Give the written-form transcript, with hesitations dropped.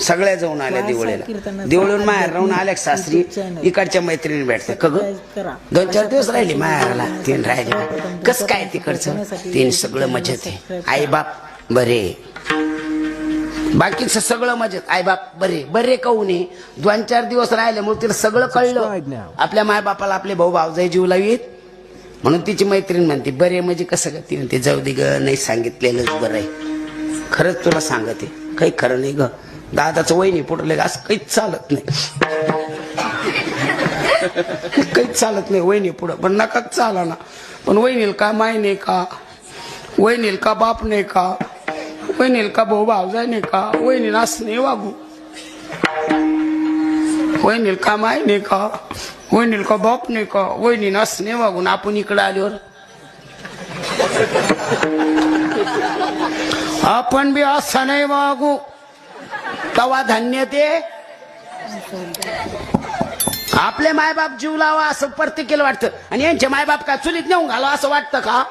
सगळ्या जाऊन आल्या दिवळीला. दिवळून माहेर राहून आल्या सासरी, इकडच्या मैत्रिणी भेटते का ग. 2-4 दिवस राहिली माहेराला, 3 राहिले. कस काय तिकडचं 3 सगळं मजेत आहे. आई बाप बरे, बाकीचं सगळं मजेत. आई बाप बरे बरे कहून 2-4 दिवस राहिल्यामुळे तिला सगळं कळलं. आपल्या मायबापाला आपले भाऊ भावजाई जीव लावीत म्हणून तिची मैत्रीण म्हणते बरे म्हणजे कसं का. ती म्हणते जाऊ दे ग, नाही सांगितलेलंच बरं आहे. खरंच तुला सांगते, काही खरं नाही ग. दादाचं वहिनी पुढले असं काहीच चालत नाही, काहीच चालत नाही वहिनी पुढं. पण नकाच चाला ना. पण वहिनील का माय नाही का, वहिनील का बाप नाही का, वहिनील का भाऊ भावजाई नाही का, वहिनीला असं नाही वागू. वहिनील का माय नाही का, वहिनील का बाप नाही का, वहिनीला असं नाही वागून आपण इकडे आल्यावर आपण बी असं नाही वागू. तवा धन्य ते आपले मायबाप जीव लावा असं प्रत्येकाला वाटतं. आणि यांचे मायबाप काय चुलीत नेऊन घालावं असं वाटतं का.